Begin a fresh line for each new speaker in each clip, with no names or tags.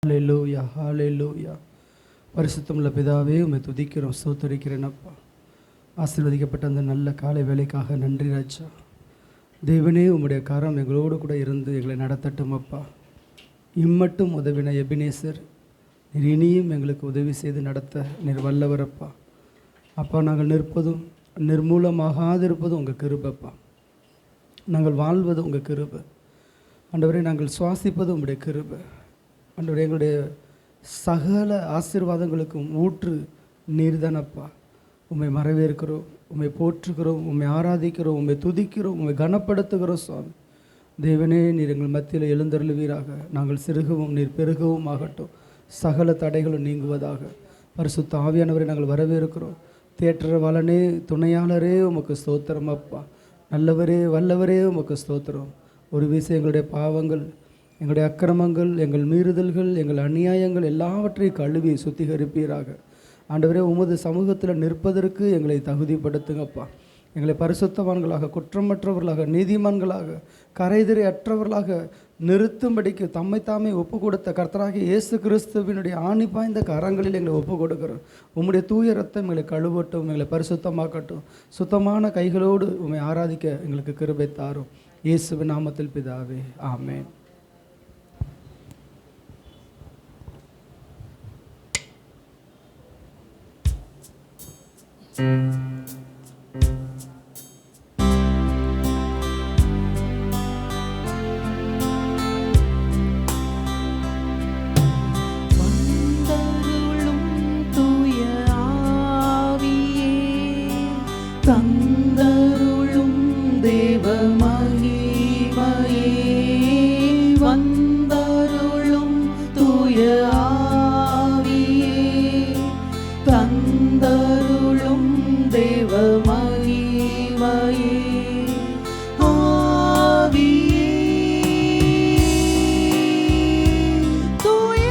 ஹல்லேலூயா, ஹல்லேலூயா. பரிசுத்தமுள்ள பிதாவே, உம்மை துதிக்கிறோம், ஸ்தோத்தரிக்கிறேன் அப்பா. ஆசீர்வதிக்கப்பட்ட அந்த நல்ல காலை வேலைக்காக நன்றி ராஜா. தேவனே, உம்முடைய கரம் எங்களோடு கூட இருந்து எங்களை நடத்தட்டும் அப்பா. இம்மட்டும் உதவின எபினேசர், நீர் இனியும் எங்களுக்கு உதவி செய்து நடத்த நீர் வல்லவரப்பா. அப்பா, நாங்கள் நிற்பதும் நிர்மூலமாகாதிருப்பதும் உங்கள் கிருபப்பா. நாங்கள் வாழ்வது உங்கள் கிருபை ஆண்டவரே. நாங்கள் சுவாசிப்பது உங்களுடைய கிருபை ஆண்டவரே. எங்களுடைய சகல ஆசீர்வாதங்களுக்கும் ஊற்று நீர்தானப்பா. உம்மை வரவேற்கிறோம், உம்மை போற்றுகிறோம், உம்மை ஆராதிக்கிறோம், உம்மை துதிக்கிறோம், உம்மை கனப்படுத்துகிறோம் சுவாமி. தேவனே, நீர் எங்கள் மத்தியில் எழுந்தருளுவீராக. நாங்கள் சிறுகவும் நீர் பெருகவும் ஆகட்டும். சகல தடைகளும் நீங்குவதாக. பரிசுத்த ஆவியானவரை நாங்கள் வரவேற்கிறோம். தேற்றரவாளனே, துணையாளரே, உமக்கு ஸ்தோத்திரம் அப்பா. நல்லவரே, வல்லவரே, உமக்கு ஸ்தோத்திரம். ஒரு விஷயம் எங்களுடைய பாவங்கள், எங்களுடைய அக்கிரமங்கள், எங்கள் மீறுதல்கள், எங்கள் அநியாயங்கள் எல்லாவற்றையும் கழுவி சுத்திகரிப்பீராக. ஆண்டவரே, உமது சமூகத்தில் நிற்பதற்கு எங்களை தகுதிப்படுத்துங்கப்பா. எங்களை பரிசுத்தவான்களாக, குற்றமற்றவர்களாக, நீதிமான்களாக, கரைதிரை அற்றவர்களாக நிறுத்தும்படிக்கு தம்மை தாமே ஒப்பு கொடுத்த கர்த்தராகிய இயேசு கிறிஸ்துவினுடைய ஆணி பாய்ந்த கரங்களில் எங்களை ஒப்பு கொடுக்கிறோம். உம்முடைய தூய ரத்தம் எங்களை கழுவட்டும், எங்களை பரிசுத்தமாக்கட்டும். சுத்தமான கைகளோடு உம்மை ஆராதிக்க எங்களுக்கு கிருபை தாரும். இயேசுவின் நாமத்தில் பிதாவே, ஆமென்.
தந்தருளும் தேவ மகிமையே, வந்தருளும் தூய ஆவியே, தந்தருளும் தேவ மகிமையே, ஆவியே, தூய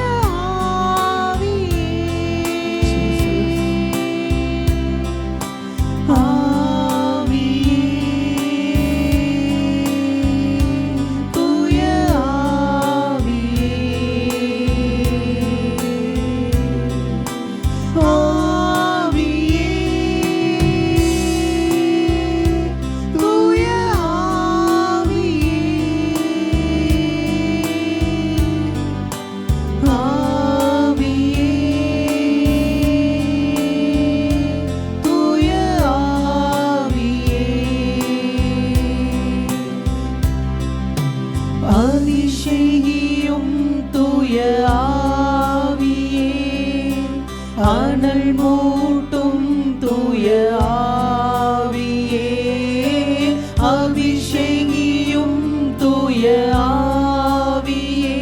ஆவியே, அதிசயியும் தூய ஆவியே, அனல் மூட்டும் தூய ஆவியே, அபிஷேகியும் தூய ஆவியே,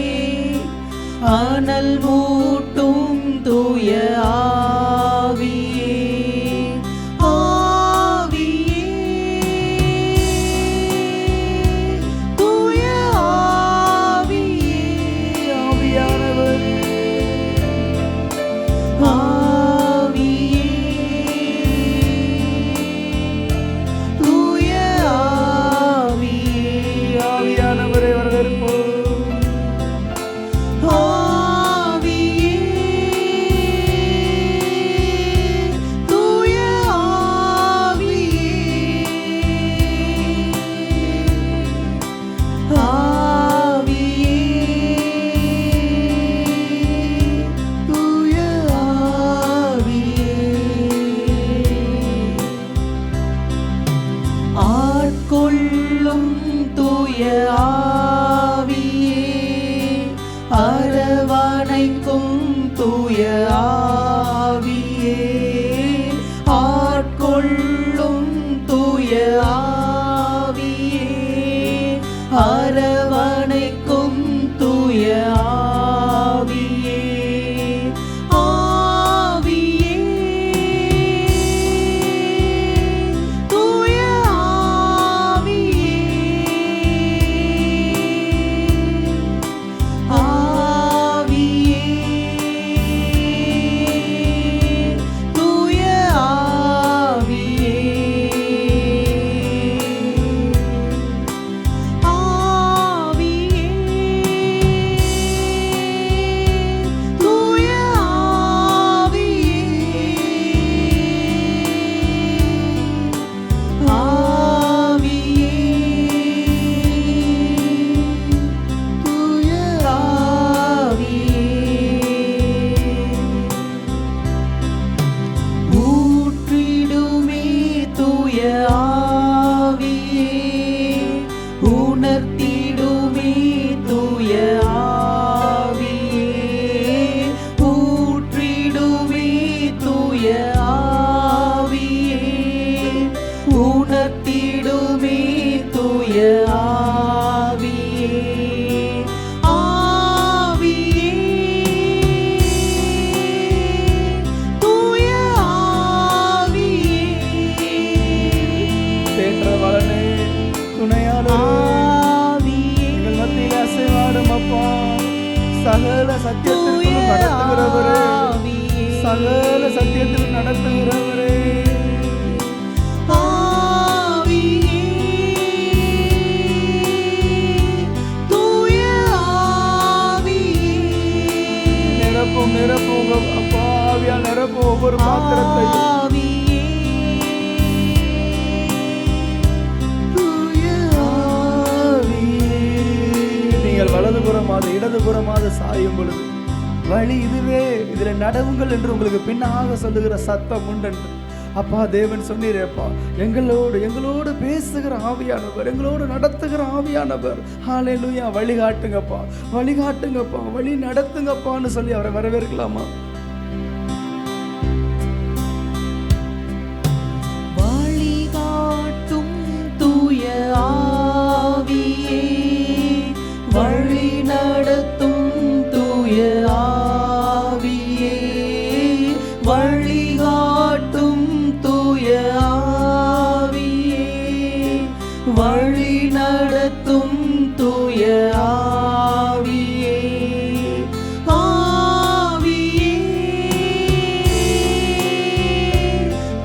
அனல் மூட்டும் தூய ஆவியே, ஆட்கொள்ளும் தூய ஆவியே, அரவணைக்கும் தூய ஆவியே, ஆட்கொள்ளும் தூய ஆவியே, அரவணைக்கும் தூய ஆவியே, ஆவியே,
நடத்துகிறவரே,
ஆவியே,
சகல சத்தியத்தில் நடத்துகிறவரே,
ஆவியே, தூய ஆவியே,
நிரப்பும் நிரப்பும் அப்பா, ஆவியால் நிரப்பும் ஒவ்வொரு பாத்திரத்தையும்.
ஆவியே, தூய ஆவியே.
நீங்கள் வலதுபுறமாவது இடதுபுறமாவது சாயும் பொழுது வழி இதுவே, இதுல நடவுங்கள் என்று உங்களுக்கு பின்னாக சொல்லுகிற சத்தம் உண்டென்று அப்பா தேவன் சொன்னீரேப்பா. எங்களோடு பேசுகிற ஆவியானவர், எங்களோடு நடத்துகிற ஆவியானவர். ஹல்லேலூயா. வழிகாட்டுங்கப்பா, வழிகாட்டுங்கப்பா, வழி நடத்துங்கப்பான்னு சொல்லி அவரை வரவேற்கலாமா?
வழிகாட்டும் தூய ஆவியே, வழி நடத்தும் தூய ஆவியே, வழிகாட்டும் தூய ஆவியே, வழி நடத்தும் தூய ஆவியே, ஆவியே,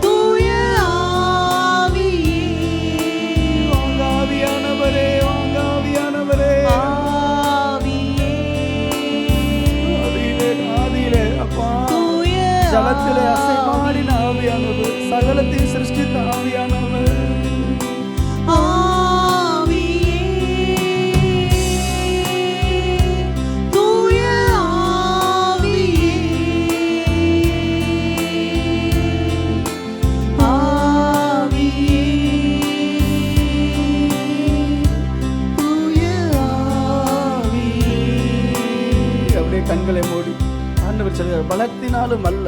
தூய ஆவியே,
வாங்க ஆவியானவரே, வாங்க ஆவியானவரே.
ஆவியே,
ஆதியிலே அப்பா
தூய
ஜலத்திலே அசைமாடின ஆவியானவர், சகலத்தையும் சிருஷ்டித்த ஆவியானவர்.
ஆவியே, தூய ஆவியே, ஆவியே, தூய ஆவியே.
அப்படியே கண்களை மூடி ஆண்டவர் சொல்கிறார், பலத்தினாலும் அல்ல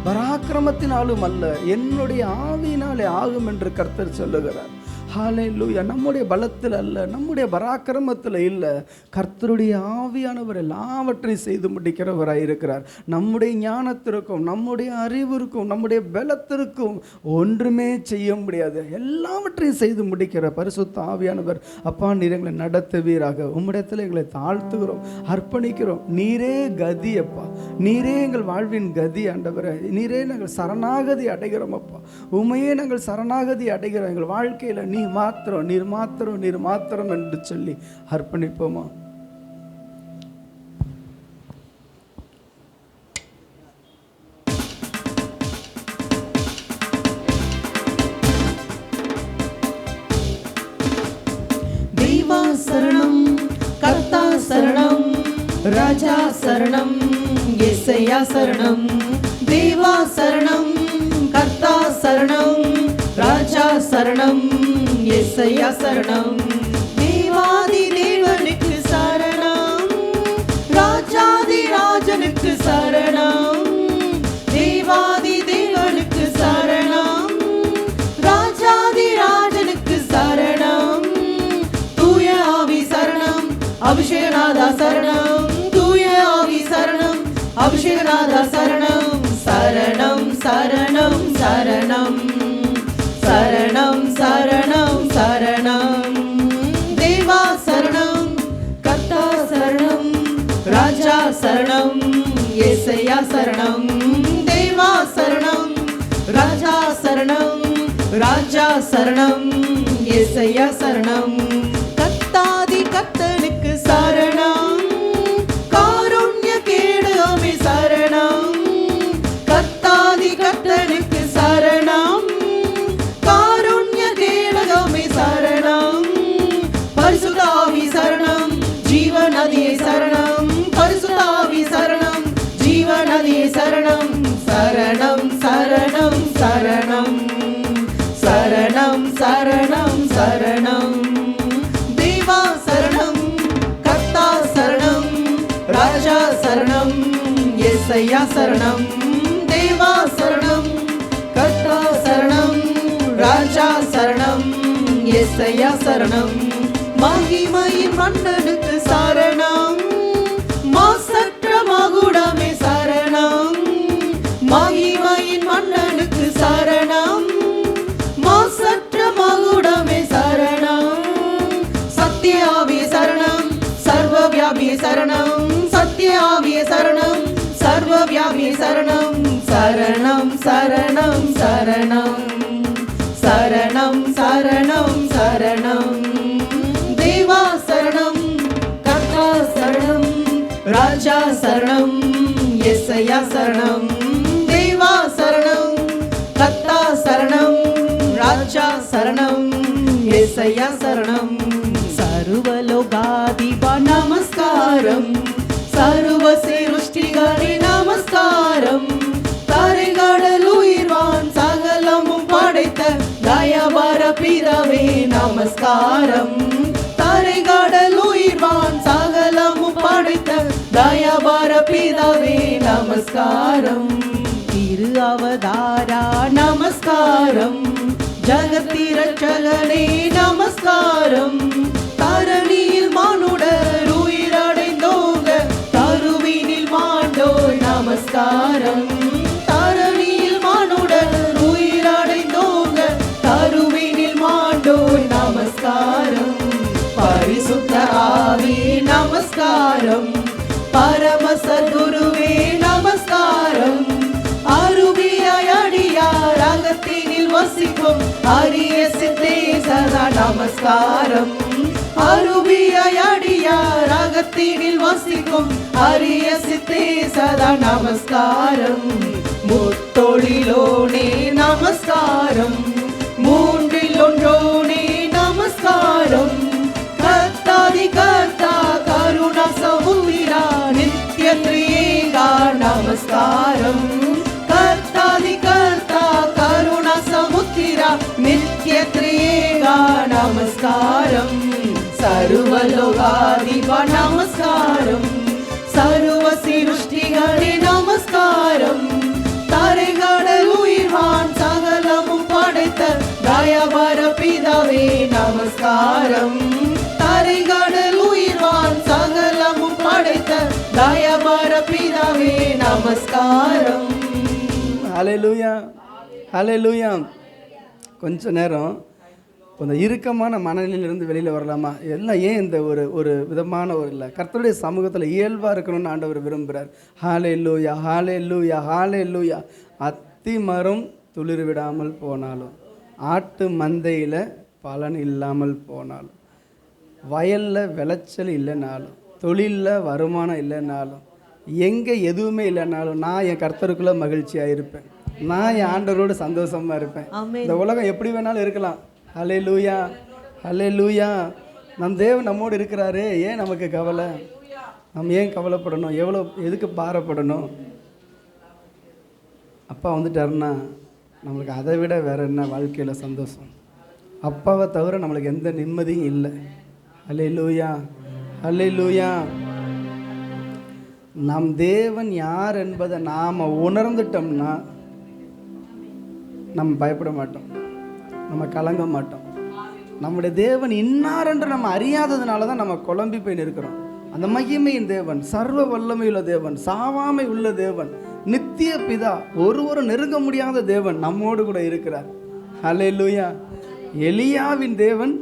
பராக்கிரமத்தினாலும் அல்ல, என்னுடைய ஆவியினாலே ஆகும் என்று கர்த்தர் சொல்லுகிறார். ஹல்லேலூயா. நம்முடைய பலத்தில் அல்ல, நம்முடைய பராக்கிரமத்தில் இல்லை, கர்த்தருடைய ஆவியானவர் எல்லாவற்றையும் செய்து முடிக்கிறவராய் இருக்கிறார். நம்முடைய ஞானத்திற்கும் நம்முடைய அறிவிற்கும் நம்முடைய பலத்திற்கும் ஒன்றுமே செய்ய முடியாது, எல்லாவற்றையும் செய்து முடிக்கிற பரிசுத்த ஆவியானவர். அப்பா நீர் எங்களை நடத்துவீராக, உம்மிடத்தில் எங்களை தாழ்த்துகிறோம், அர்ப்பணிக்கிறோம். நீரே கதி அப்பா, நீரே எங்கள் வாழ்வின் கதி ஆண்டவரே, நீரே நாங்கள் சரணாகதி அடைகிறோம் அப்பா, உமையே நாங்கள் சரணாகதி அடைகிறோம். எங்கள் வாழ்க்கையில் நீர் மாத்திரம் என்று சொல்லி அர்ப்பணிப்போமா?
தெய்வா சரணம், கர்த்தா சரணம், ராஜா சரணம், யெசய்யா சரணம். தெய்வா சரணம், கர்த்தா சரணம், ராஜா சரணம், யெசய்யா சரணம். தேவாதி தேவனுக்கு சரணம், ராஜாதி ராஜனுக்கு சரணம். தேவாதி தேவனுக்கு சரணம், ராஜாதி ராஜனுக்கு சரணம். தூய ஆவி சரணம், அபிஷேகநாதா சரணம். தூய ஆவி சரணம், அபிஷேகநாதா சரணம். சரணம் சரணம் சரணம் சரணம் சரணம் சரணம். தேவா சரணம், கர்த்தா சரணம், ராஜா சரணம், யெசய்யா சரணம். தேவா சரணம், ராஜா சரணம், ராஜா சரணம், யெசய்யா சரணம். கர்த்தாதி கர்த்தனுக்கு சரணம், காருண்ய கேடுமே சரணம். கர்த்தாதி கர்த்தனுக்கு சரணம், காருண்ய கேடுமே சரணம். பரிசுத்த ஆவி சரணம், ஜீவ நதியே சரணம். பரிசுத்த ஆவி சரணம், ஜீவ நதியே சரணம். சரணம் சரணம் சரணம் சரணம் சரணம் சரணம். தேவா சரணம், கர்த்தா சரணம், ராஜா சரணம், யெசய்யா சரணம். தேவா சரணம், கர்த்தா சரணம், ராஜா சரணம், யெசய்யா சரணம். மகிமையின் மன்னனுக்கு சரணம், மாசற்ற மகுடமே சரணம். மகிமையின் மன்னனுக்கு சரணம், மாசற்ற மகுடமே சரணம். சத்திய ஆவியே சரணம், சர்வ வியாபியே சரணம். சத்திய ஆவியே சரணம், சரணம் சரணம் சரணம் சரணம் சரணம் சரணம் சரணம் தேவா சரணம் கர்த்தா சரணம் ராஜா சரணம் யெசய்யா சரணம் தேவா சரணம் கர்த்தா சரணம் ராஜா சரணம் யெசய்யா சரணம் சர்வலோகாதிபா நமஸ்காரம் சர்வ சிருஷ்டிகரே நமஸ்காரம் தரைகடல் உயிர்வான் சகலமும் படைத்த தயவர பிதாவே நமஸ்காரம் தரைகடல் உயிர்வான் சகலமும் படைத்த தயவர பிதாவே நமஸ்காரம் திரு அவதாரா நமஸ்காரம் ஜகத்திரட்சகனே நமஸ்காரம் தரணியில் மானுடர் உயிரடைந்தோங்க தருவினில் மாண்டோய் நமஸ்காரம் தரணியில் மானுடர் உயிரடைந்தோங்க தருவினில் மாண்டோய் நமஸ்காரம் பரிசுத்த ஆவி நமஸ்காரம் பரம சத்குருவே நமஸ்காரம் அருவியாய் அடியார் அகத்தினில் வசிக்கும் அரிய சித்தே சதா நமஸ்காரம் அருவியாய் அடியார் அகத்தினில் வசிக்கும் அரிய சித்தே சதா நமஸ்காரம் முத்தொழிலோனே நமஸ்காரம் மூன்றில் ஒன்றோனே நமஸ்காரம் கர்த்தாதி கர்த்தா கருணா சமுத்திரா நித்ய திரியேகா நமஸ்காரம் கர்த்தாதி கர்த்தா கருணா சமுத்திரா நித்ய திரியேகா நமஸ்காரம் சர்வலோகாதிபா நமஸ்காரம் சர்வ சிருஷ்டிகரே நமஸ்காரம் தரைகடல் உயிர்வான் சகலமும் படைத்த தயவர பிதாவே நமஸ்காரம் தரைகடல் உயிர்வான் சகலமும் படைத்த தயவர பிதாவே நமஸ்காரம்.
ஹல்லேலூயா ஹல்லேலூயா. கொஞ்ச நேரம் கொஞ்சம் இறுக்கமான மனநிலையிலிருந்து வெளியில் வரலாமா? எல்லாம் ஏன் இந்த ஒரு விதமான ஒரு இல்லை கர்த்தருடைய சமூகத்தில் இயல்பாக இருக்கணும்னு ஆண்டவர் விரும்புகிறார். ஹல்லேலூயா ஹல்லேலூயா ஹல்லேலூயா. அத்தி மரம் துளிர் விடாமல் போனாலும், ஆட்டு மந்தையில் பலன் இல்லாமல் போனாலும், வயலில் விளைச்சல் இல்லைனாலும், தொழிலில் வருமானம் இல்லைனாலும், எங்கே எதுவுமே இல்லைனாலும் நான் என் கர்த்தருக்குள்ளே மகிழ்ச்சியாக இருப்பேன். நான் என் ஆண்டவரோடு சந்தோஷமாக இருப்பேன். இந்த உலகம் எப்படி வேணாலும் இருக்கலாம். ஹல்லேலூயா ஹல்லேலூயா. நம் தேவன் நம்மோடு இருக்கிறாரு. ஏன் நமக்கு கவலை? நம்ம ஏன் கவலைப்படணும்? எதுக்கு பாரப்படணும்? அப்பா வந்துட்டாருன்னா நம்மளுக்கு அதை விட வேறு என்ன வாழ்க்கையில் சந்தோஷம்? அப்பாவை தவிர நம்மளுக்கு எந்த நிம்மதியும் இல்லை. ஹல்லேலூயா ஹல்லேலூயா. நம் தேவன் யார் என்பதை நாம் உணர்ந்துட்டோம்னா நம்ம பயப்பட மாட்டோம், நம்ம கலங்க மாட்டோம். நம்முடைய தேவன் இன்னார் என்று நம்ம அறியாததுனால தான் நம்ம குழம்பி போய் நிற்கிறோம். அந்த மகிமையின் தேவன், சர்வ வல்லமையுள்ள தேவன், சாவாமை உள்ள தேவன், நித்திய பிதா, ஒருவரும் நெருங்க முடியாத தேவன் நம்மோடு கூட இருக்கிறார். ஹல்லேலூயா. எலியாவின் தேவன்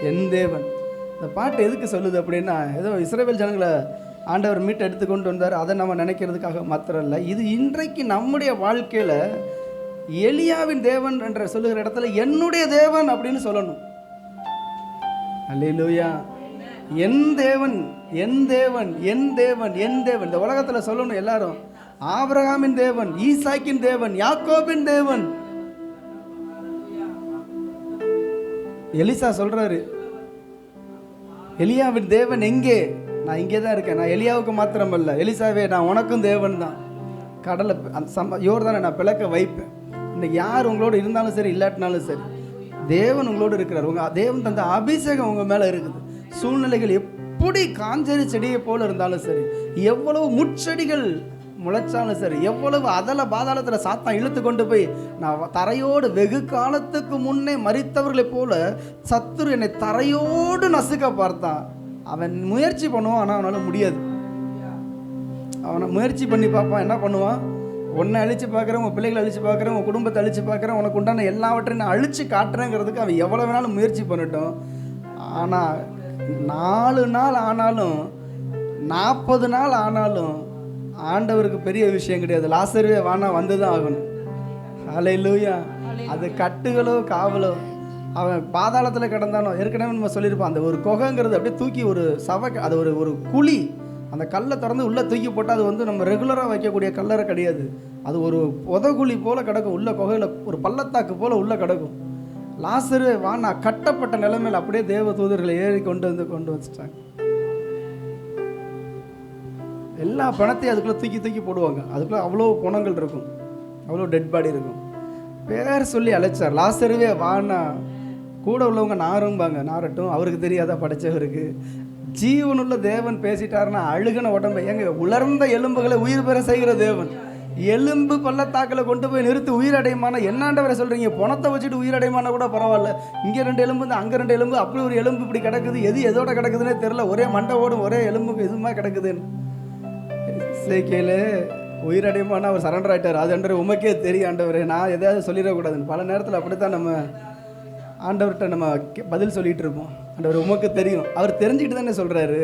என் தேவன். இந்த பாட்டு எதுக்கு சொல்லுது அப்படின்னா, ஏதோ இஸ்ரவேல் ஜனங்களை ஆண்டவர் மீட்டு எடுத்துக்கொண்டு வந்தார், அதை நம்ம நினைக்கிறதுக்காக மாத்திரம் இல்லை. இது இன்றைக்கு நம்முடைய வாழ்க்கையில் எலியாவின் தேவன் என்ற சொல்லுகிற இடத்துல என்னுடைய தேவன் அப்படின்னு சொல்லணும். அல்லேலூயா. என் தேவன் என் தேவன் என் தேவன் என் தேவன். இந்த உலகத்தில் சொல்லணும் எல்லாரும், ஆபிரகாமின் தேவன், ஈசாக்கின் தேவன், யாக்கோபின் தேவன். எலிசா சொல்றாரு, எலியாவின் தேவன் எங்கே? நான் இங்கே தான் இருக்கேன். நான் எலியாவுக்கு மாத்திரம் அல்ல, எலிசாவே நான் உனக்கும் தேவன் தான். கடலை யோர்தானை நான் பிளக்க வைப்பேன். இன்னைக்கு யார் உங்களோட இருந்தாலும் சரி, இல்லாட்டினாலும் சரி, தேவன் உங்களோடு இருக்கிறார். உங்கள் தேவன் தந்த அபிஷேகம் உங்கள் மேலே இருக்குது. சூழ்நிலைகள் எப்படி காஞ்சரி செடியை போல் இருந்தாலும் சரி, எவ்வளவு முட்செடிகள் முளைச்சாலும் சரி, எவ்வளவு அதல பாதாளத்தில் சாத்தான் இழுத்து கொண்டு போய் நான் தரையோடு வெகு காலத்துக்கு முன்னே மரித்தவர்களைப் போல சத்துரு என்னை தரையோடு நசுக்க பார்த்தான். அவன் முயற்சி பண்ணுவான், ஆனால் அவனால் முடியாது. அவனை முயற்சி பண்ணி பார்ப்பான். என்ன பண்ணுவான்? உன்னை அழித்து பார்க்குறேன், உன் பிள்ளைகளை அழித்து பார்க்குறேன், உன் குடும்பத்தை அழித்து பார்க்குறேன், உனக்கு உண்டான எல்லாவற்றையும் நான் அழித்து காட்டுறேங்கிறதுக்கு அவன் எவ்வளோ வேணாலும் முயற்சி பண்ணட்டும். ஆனால் 4 நாள் ஆனாலும் 40 நாள் ஆனாலும் ஆண்டவருக்கு பெரிய விஷயம் கிடையாது. லாசருவே வானா வந்து தான் ஆகணும். ஹல்லேலூயா. அது கட்டுகளோ காவலோ, அவன் பாதாளத்தில் கிடந்தானோ, ஏற்கனவே நம்ம சொல்லியிருப்போம், அந்த ஒரு குகைங்கிறது அப்படியே தூக்கி ஒரு அது ஒரு குழி, அந்த கல்லை திறந்து உள்ளே தூக்கி போட்டால் அது வந்து நம்ம ரெகுலராக வைக்கக்கூடிய கல்லறை கிடையாது. அது ஒரு புதகுழி போல் கிடக்கும், உள்ள குகையில் ஒரு பள்ளத்தாக்கு போல் உள்ளே கிடக்கும். லாசரு வானா கட்டப்பட்ட நிலைமையில் அப்படியே தேவ தூதர்களை ஏறி கொண்டு வச்சுட்டாங்க. எல்லா பணத்தையும் அதுக்குள்ளே தூக்கி போடுவாங்க. அதுக்குள்ளே அவ்வளோ பணங்கள் இருக்கும், அவ்வளோ டெட் பாடி இருக்கும். பேர் சொல்லி அழைச்சார், லாசருவே வானா. கூட உள்ளவங்க நாரும்பாங்க, நாரட்டும், அவருக்கு தெரியாதா படைச்சவருக்கு. ஜீவனுள்ள தேவன் பேசிட்டாருன்னா அழுகின உடம்பை, எங்க உலர்ந்த எலும்புகளை உயிர் பெற செய்கிற தேவன், எலும்பு பள்ளத்தாக்கில் கொண்டு போய் நிறுத்தி உயிரடையமான என்னாண்டவரை சொல்கிறீங்க? பணத்தை வச்சுட்டு உயிரடையமான கூட பரவாயில்ல, இங்கே 2 எலும்பு அங்கே 2 எலும்பு, அப்படி ஒரு எலும்பு இப்படி கிடக்குது, எது எதோட கிடக்குதுன்னே தெரில, ஒரே மண்டை ஓடும், ஒரே எலும்பு எதுவுமா கிடக்குதுன்னு. சேக்கியேலு உயிரடையமான அவர் சரண்டர் ஆகிட்டார். அது ஆண்டவர் உமக்கே தெரியும் ஆண்டவரே, நான் எதையாவது சொல்லிடக்கூடாதுன்னு. பல நேரத்தில் அப்படித்தான் நம்ம ஆண்டவர்கிட்ட நம்ம பதில் சொல்லிகிட்டு இருப்போம். ஆண்டவர் உமக்கு தெரியும், அவர் தெரிஞ்சுக்கிட்டு தானே சொல்கிறாரு.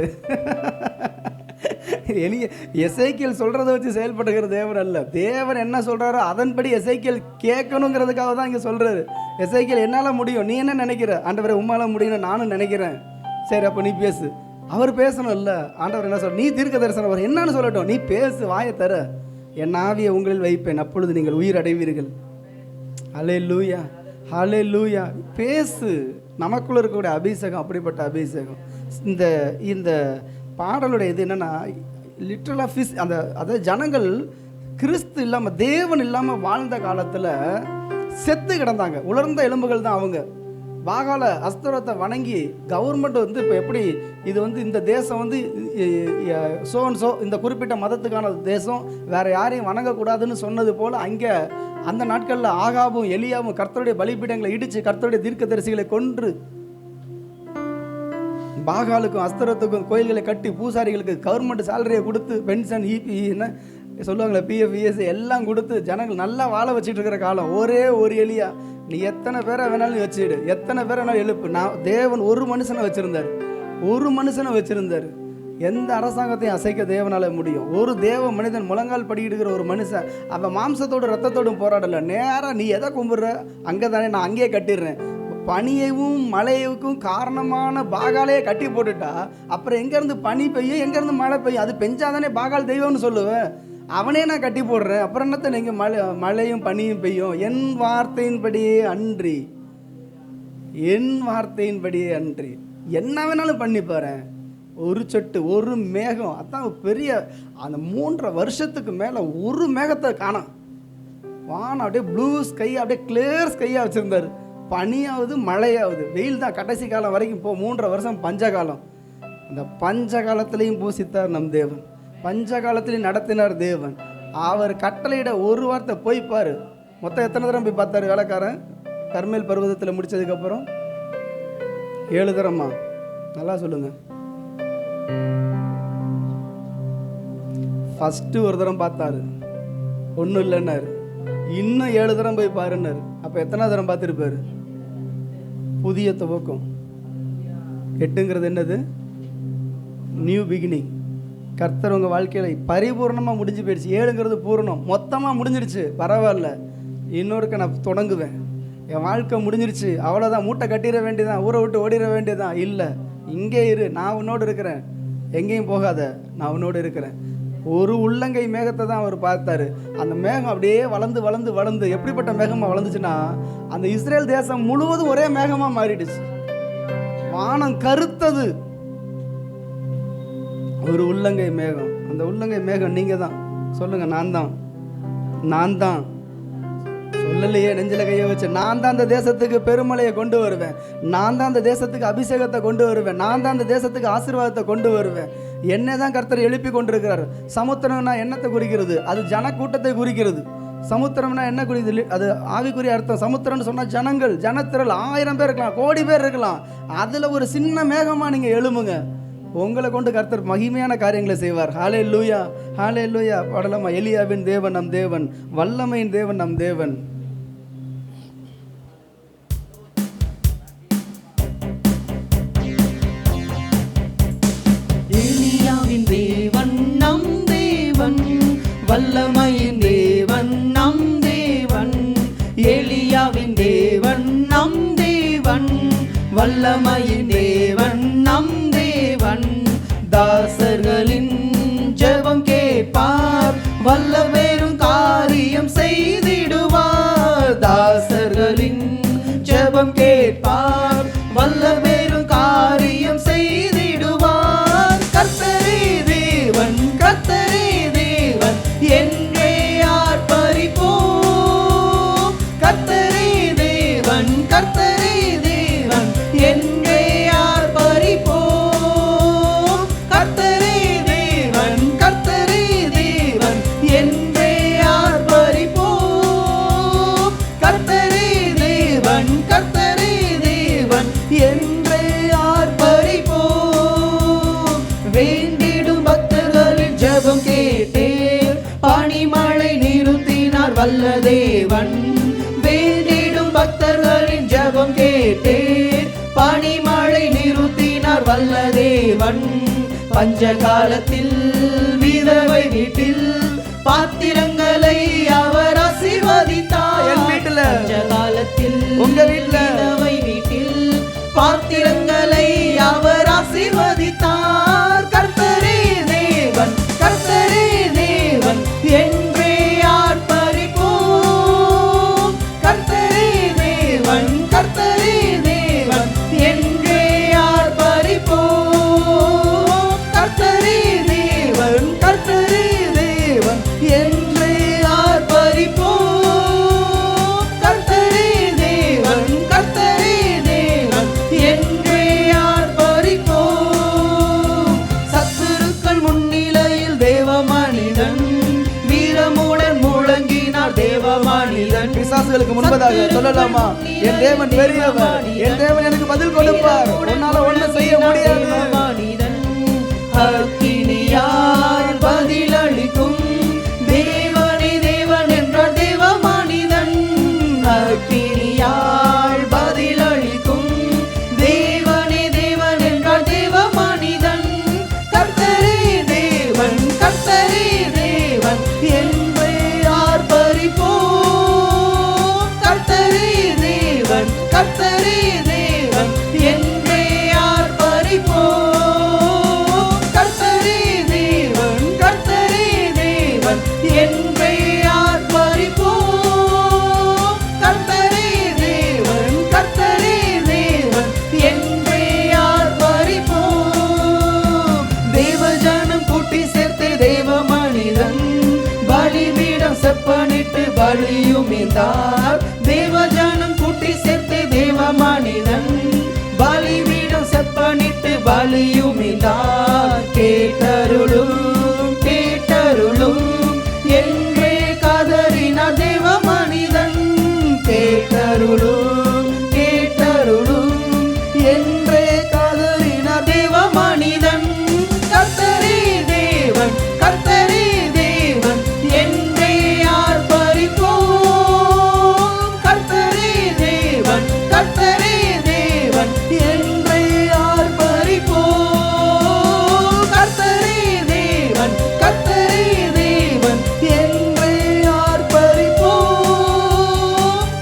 எசேக்கியேல் சொல்கிறத வச்சு செயல்படுகிற தேவன் அல்ல. தேவன் என்ன சொல்கிறாரோ அதன்படி எசேக்கியேல் கேட்கணுங்கிறதுக்காக தான் இங்கே சொல்கிறாரு. எசேக்கியேல் என்னால் முடியும், நீ என்ன நினைக்கிற? ஆண்டவரை உம்மால முடியும்னு நானும் நினைக்கிறேன். சரி, அப்போ நீ பேசு. அவர் பேசணும் இல்லை. ஆண்டவர் என்ன சொல்ற? நீ தீர்க்க தரிசனம் அவர் என்னன்னு சொல்லட்டும், நீ பேசு, வாயை தர, என் ஆவியை உங்களில் வைப்பேன், அப்பொழுது நீங்கள் உயிர் அடைவீர்கள். ஹல்லேலூயா, ஹல்லேலூயா. பேசு. நமக்குள்ள இருக்கக்கூடிய அபிஷேகம் அப்படிப்பட்ட அபிஷேகம். இந்த பாடலுடைய இது என்னென்னா, லிட்டரலாக அதாவது ஜனங்கள் கிறிஸ்து இல்லாமல் தேவன் இல்லாமல் வாழ்ந்த காலத்தில் செத்து கிடந்தாங்க. உலர்ந்த எலும்புகள் தான் அவங்க. பாகால அஸ்தரத்தை வணங்கி கவர்மெண்ட் வந்து இப்போ எப்படி இது வந்து இந்த தேசம் வந்து இந்த குறிப்பிட்ட மதத்துக்கான தேசம், வேறு யாரையும் வணங்கக்கூடாதுன்னு சொன்னது போல், அங்கே அந்த நாட்களில் ஆகாபும் எலியாவும் கர்த்தருடைய பலிபீடங்களை இடித்து கர்த்தருடைய தீர்க்கதரிசிகளை கொன்று பாகாலுக்கும் அஸ்தரத்துக்கும் கோயில்களை கட்டி பூசாரிகளுக்கு கவர்மெண்ட் சேலரியை கொடுத்து பென்ஷன் இபின்னு சொல்லுவாங்களே, பிஎஃப் இஎஸ்ஐ எல்லாம் கொடுத்து ஜனங்கள் நல்லா வாழ வச்சுட்டு இருக்கிற காலம். ஒரே ஒரு எலியா, நீ எத்தனை பேரை வேணாலும் வச்சுடு, எத்தனை பேரை வேணாலும் எழுப்பு. நான் தேவன் ஒரு மனுஷனை வச்சுருந்தார். எந்த அரசாங்கத்தையும் அசைக்க தேவனால முடியும். ஒரு தேவ மனிதன் முழங்கால் படிக்கிடுகிற ஒரு மனுஷன், அவன் மாம்சத்தோடு ரத்தத்தோடும் போராடலை. நேராக நீ எதை கும்பிட்ற அங்கே தானே நான் அங்கேயே கட்டிடுறேன். பனியையும் மழையுக்கும் காரணமான பாகாலையே கட்டி போட்டுட்டா அப்புறம் எங்கேருந்து பனி பெய்யும், எங்கேருந்து மழை பெய்யும்? அது பெஞ்சாதானே பாகால் தெய்வம்னு சொல்லுவேன். அவனே நான் கட்டி போடுறேன், அப்புறம் என்னத்தை நீங்கள் மழையும் பனியும் பெய்யும்? என் வார்த்தையின்படியே அன்றி என்ன வேணாலும் பண்ணி பாரு. ஒரு சொட்டு, ஒரு மேகம், அதான் பெரிய அந்த 3.5 வருஷத்துக்கு மேலே ஒரு மேகத்தை காணோம். வானம் அப்படியே ப்ளூ ஸ்கை, அப்படியே கிளியர் ஸ்கையாக வச்சுருந்தார். பனியாவது மழையாவது, வெயில் தான் கடைசி காலம் வரைக்கும். இப்போ 3.5 வருஷம் பஞ்சகாலம். அந்த பஞ்சகாலத்திலையும் பூசித்தார் நம் தேவன், பஞ்சகாலத்திலையும் நடத்தினார் தேவன். அவர் கட்டளையிட ஒரு வார்த்தை போய் பாரு. மொத்தம் எத்தனை தரம் போய் பார்த்தாரு வேலைக்காரன்? கர்மேல் பர்வதத்தில் முடிச்சதுக்கப்புறம் 7 தரமா? நல்லா சொல்லுங்க. ஃபஸ்ட்டு ஒரு தரம் பார்த்தாரு, ஒன்றும் இல்லைன்னாரு. இன்னும் 7 தரம் போய் பாருன்னாரு. அப்போ எத்தனை தரம் பார்த்துருப்பாரு? புதிய துவக்கம். 8ங்கிறது என்னது? New beginning. கர்த்தர் உங்கள் வாழ்க்கையில் பரிபூர்ணமாக முடிஞ்சு போயிடுச்சு. 7ங்கிறது பூரணம், மொத்தமாக முடிஞ்சிருச்சு. பரவாயில்ல, இன்னொருக்க நான் தொடங்குவேன். என் வாழ்க்கை முடிஞ்சிருச்சு, அவ்வளோதான், மூட்டை கட்டிட வேண்டியதான், ஊரை விட்டு ஓடிட வேண்டியதான். இல்லை, இங்கே இரு, நான் உன்னோடு இருக்கிறேன், எங்கேயும் போகாத, நான் உன்னோடு இருக்கிறேன். ஒரு உள்ளங்கை மேகத்தை தான் அவர் பார்த்தாரு. அந்த மேகம் அப்படியே வளர்ந்து எப்படிப்பட்ட மேகமாக வளர்ந்துச்சுன்னா, அந்த இஸ்ரேல் தேசம் முழுவதும் ஒரே மேகமாக மாறிடுச்சு. வானம் கருத்தது. ஒரு உள்ளங்கை மேகம். அந்த உள்ளங்கை மேகம் நீங்கள் தான். சொல்லுங்க, நான் தான். சொல்லலையே, நெஞ்சில கையை வச்சு, நான் தான் அந்த தேசத்துக்கு பெருமழையை கொண்டு வருவேன், நான் தான் அந்த தேசத்துக்கு அபிஷேகத்தை கொண்டு வருவேன், நான் தான் அந்த தேசத்துக்கு ஆசீர்வாதத்தை கொண்டு வருவேன். என்னை தான் கர்த்தர் எழுப்பி கொண்டிருக்கிறார். சமுத்திரம்னா என்னத்தை குறிக்கிறது? அது ஜனக்கூட்டத்தை குறிக்கிறது. சமுத்திரம்னா என்ன குறிக்கிறது? அது ஆவிக்குரிய அர்த்தம். சமுத்திரம்னு சொன்னால் ஜனங்கள், ஜனத்திரள், 1000 பேர் இருக்கலாம், கோடி பேர் இருக்கலாம். அதில் ஒரு சின்ன மேகமாக நீங்கள் எழுமுங்க. உங்களை கொண்டு கர்த்தர் மகிமையான காரியங்களை செய்வார். ஹல்லேலூயா, ஹல்லேலூயா. பாடலாமா? எலியாவின் தேவன் நம் தேவன், வல்லமையின் தேவன் நம் தேவன்.
எலியாவின் தேவன் நம் தேவன், வல்லமையின் தேவன் நம் தேவன், எலியாவின் தேவன் நம் தேவன், வல்லமையின் தேவன் நம் தேவன். தாசர்களின் ஜெபம் கேட்பார், வல்லவரும் காரியம் செய்திடுவார். தாசர்களின் ஜெபம் கேட்பார், வல்லவரும் காரியம் செய்திடுவார். கர்த்தரே தேவன், கர்த்தரே தேவன் என்றே ஆர்ப்பரிப்போம். கர்த்தரே தேவன், கர்த்தரே தேவன் என்றே ஆர்ப்பரிப்போம். கர்த்தரே தேவன், கர்த்தரே தேவன் என்றே ஆர்ப்பரிப்போம். கர்த்தரே தேவன், கர்த்தரே தேவன் என்றே ஆர்ப்பரிப்போம். வேண்டிடும் பக்தர்களின் ஜெபம் கேட்டேன், பனிமழை நிறுத்தினார் வல்ல தேவன். வேண்டிடும் பக்தர்களின் ஜெபம் கேட்டேன், பனிமழை நிறுத்தினார் வல்ல தேவன். பஞ்ச காலத்தில் விதவை வீட்டில் பாத்திரங்களை அவர் ஆசீர்வதித்தார்.
என் வீட்டுல,
பஞ்ச காலத்தில்
உங்க வீட்டுல,
விதவை வீட்டில் பாத்திரங்களை அவர் ஆசீர்வதித்தார். கர்த்தரே தேவன், கர்த்தரே தேவன் என்றே ஆர்ப்பரிப்போம். கர்த்தரே தேவன், கர்த்தரே தேவன் என்றே ஆர்ப்பரிப்போம். கர்த்தரே தேவன், கர்த்தரே தேவன் என்றே ஆர்ப்பரிப்போம். கர்த்தரே தேவன், கர்த்தரே தேவன் என்றே ஆர்ப்பரிப்போம். சத்துருக்கள் முன்னிலையில் தேவ மனிதன் வீரமுடன் முழங்கினார் தேவ மனிதன்.
பிசாசுகளுக்கு முன்பதாக சொல்லலாமா, என் தேவன் பெரியவர், என் தேவன் எனக்கு பதில் கொடுப்பார், உன்னால ஒண்ணும் செய்ய முடியாது.
மனிதன் அக்கினியால் பதிலளிக்கும் தேவனே தேவன் என்றார் தேவ மனிதன். அக்கினியால் பதிலளிக்கும் தேவனே தேவன் என்றார் தேவ மனிதன். கர்த்தரே தேவன், கர்த்தரே தேவன் என்றே ஆர்ப்பரிப்போம். கர்த்தரே தேவன், கர்த்தரே தேவன் என்றே ஆர்ப்பரிப்போம். கர்த்தரே தேவன், கர்த்தரே தேவன் என்றே ஆர்ப்பரிப்போம். கர்த்தரே தேவன், கர்த்தரே தேவன் என்றே ஆர்ப்பரிப்போம். தேவஜனம் கூட்டி சேர்த்து தேவ மனிதன் பலிபீடம் செப்பனிட்டு பலியும் இருந்தார். தேவஜனம் கூட்டி சேர்த்து தேவ மனிதன் பலிபீடம் செப்பனிட்டு பலியும் இருந்தார். கேட்டருளும் கேட்டருளும் என்றே கதறினார் தேவ மனிதன். கேட்டருளும் கேட்டருளும் என்றே கதறினார் தேவ மனிதன். கர்த்தரே தேவன், கர்த்தரே தேவன் என்றே ஆர்ப்பரிப்போம். கர்த்தரே தேவன், கர்த்தரே தேவன் என்றே ஆர்ப்பரிப்போம். கர்த்தரே தேவன், கர்த்தரே தேவன் என்றே ஆர்ப்பரிப்போம்.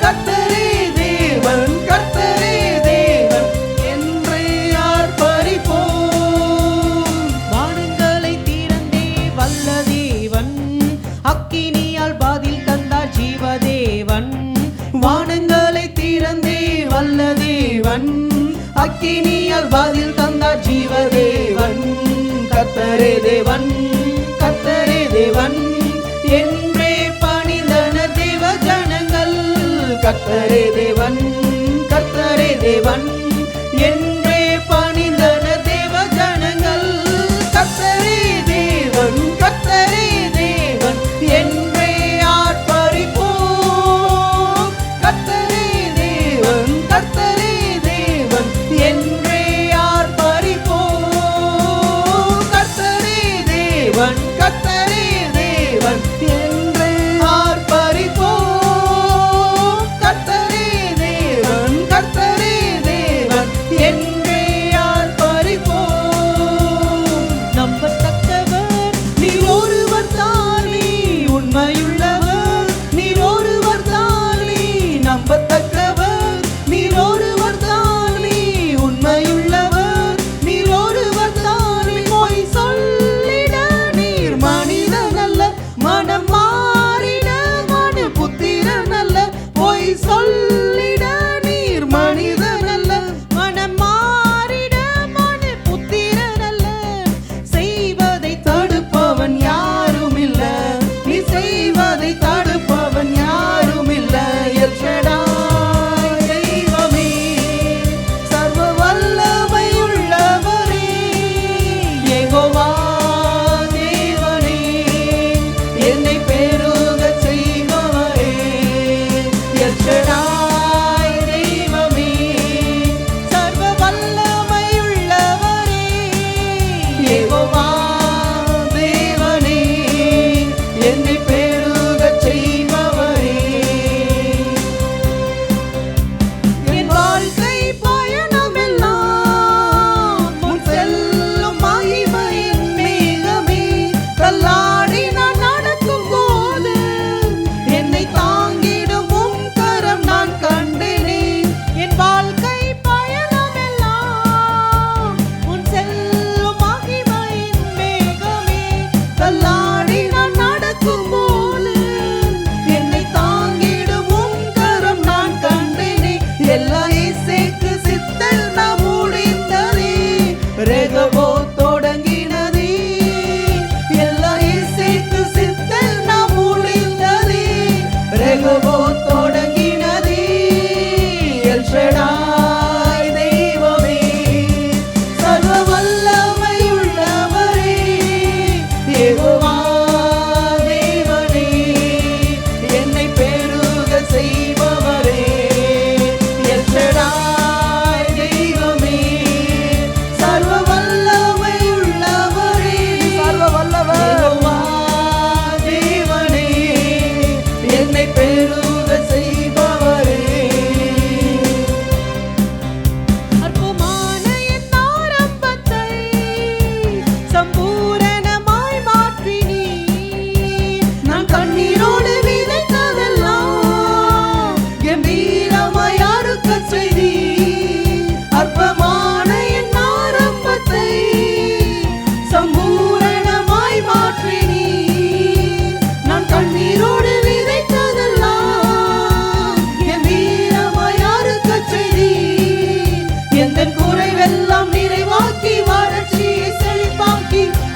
கர்த்தரே தேவன், கர்த்தரே தேவன் என்றே ஆர்ப்பரிப்போம். வானங்களை திறந்தே வல்ல தேவன், அக்கினியால் பதில் தந்தார் ஜீவதேவன். வானங்களை திறந்தே வல்ல தேவன், அக்கினியால் பதில் தந்தார் ஜீவதேவன். கர்த்தரே தேவன், கர்த்தரே தேவன் என்றே பணிந்தனர் தேவ ஜனங்கள். கர்த்தரே தேவன், கர்த்தரே தேவன் என்றே பணிந்தனர் தேவ ஜனங்கள். கர்த்தரே தேவன், கர்த்தரே தேவன் என்றே ஆர்ப்பரிப்போம். கர்த்தரே தேவன், கர்த்தரே தேவன் என்றே ஆர்ப்பரிப்போம். கர்த்தரே தேவன், கர்த்தரே தேவன் என்றே ஆர்ப்பரிப்போம். கர்த்தரே தேவன், கர்த்தரே தேவன்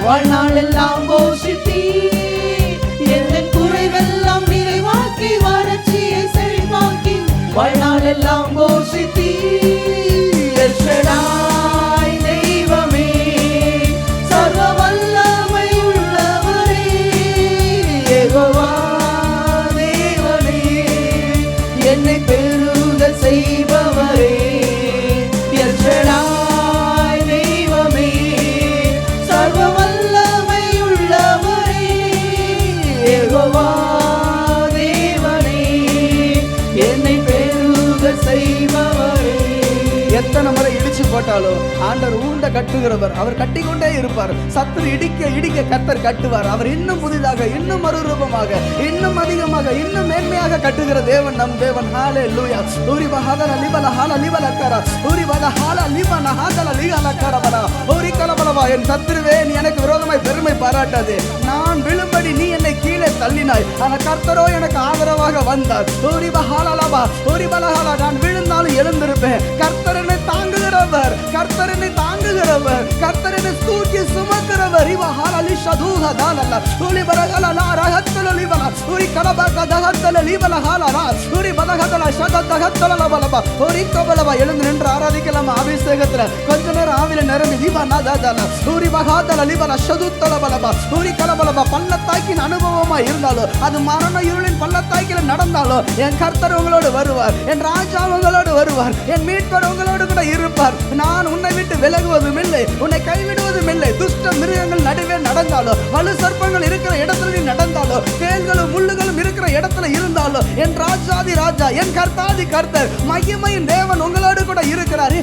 வாழ்நாளெல்லாம் போஷித்தீ எந்த குறைவெல்லாம் நிறைவாக்கி வறட்சியை செழிப்பாக்கி வாழ்நாளெல்லாம் போஷித்தீ எல் ஷடாய் தெய்வமே சர்வ வல்லமை உள்ளவரே யெகோவா தேவனே என்னை பெருக செய்பவரே எல் ஷடாய் தெய்வமே சர்வ வல்லமை உள்ளவரே யெகோவா தேவனே என்னை பெருக செய்பவரே. எத்தனை முறை இடிச்சு போட்டாலும் ஆண்டவர் ஊண்ட கட்டுகிறவர், அவர் கட்டிக்கொண்டே இருப்பார். சத்துரு இடிக்க இடிக்க கர்த்தர் கட்டுவார். அவர் இன்னும் புதிதாக, இன்னும் மறுரூபமாக, இன்னும் அதிகமாக, இன்னும் மேன்மையாக கட்டுகிற தேவன் நம் தேவன். ஹalleluya. ஊரி பஹதல லிபல ஹால லிபல கர ஊரி பத ஹால லிபன ஹதல லிகல கரபல ஊரி கலபலவா. என் சத்துருவே, நீ எனக்கு விரோதமாய் பெருமை பாராட்டாதே. நான் விழும்படி நீ என்னை கீழே தள்ளினாய், ஆனா கர்த்தரோ எனக்கு ஆதரவாக வந்தார். ஊரி பஹாலலபா ஊரி பலஹால. நான் விழுந்தாலும் எழுந்திருப்பேன். கர்த்தர் என்னை தாங்குகிறவர், கர்த்தர் என்னை தாங்குகிறவர், கர்த்தர் என்னை தூக்கி சுமக்கிறவர். இவ ஹாலலி ஷதுஹ தாலல்ல ஊரி பரகல லா ரஹத்தல லிபல ஊரி கலபக தஹத்தல லிபல ஹாலலா ஊரி பதகதல ஷததஹத்தல லபலபா ஊரி கபலபா. எழுந்து நின்று ஆராதிக்கலாம். அபிஷேகத்துல கொஞ்ச நேரம் ஆவில நிரம்பி தீபா நாதாதல ஊரி பகாதல லிபல ஷதுத்தல பலபா ஊரி கலபலபா. பள்ளத்தாக்கின் அனுபவமா இருந்தாலும், அது மரண இருளின் பள்ளத்தாக்கில நடந்தாலும், என் கர்த்தர் உங்களோடு வருவார், என் ராஜா உங்களோடு வருவார், என் மீட்பர் உங்களோடு கூட இருப்பார். நான் உன்னை விட்டு விலகுவதும் இல்லை, உன்னை கைவிடுவதும் இல்லை. துஷ்ட மிருகங்கள் நடுவே நடந்தாலும், வலு சர்ப்பங்கள் இருக்கிற இடத்துல நீ நடந்தாலும், தேள்களும் முள்ளுகளும் இருக்கிற இடத்துல இருந்தாலும், என் ராஜாதி ராஜா, என் கர்த்தாதி கர்த்தர், மகிமையின் தேவன் உங்களோடு கூட இருக்கிறார்.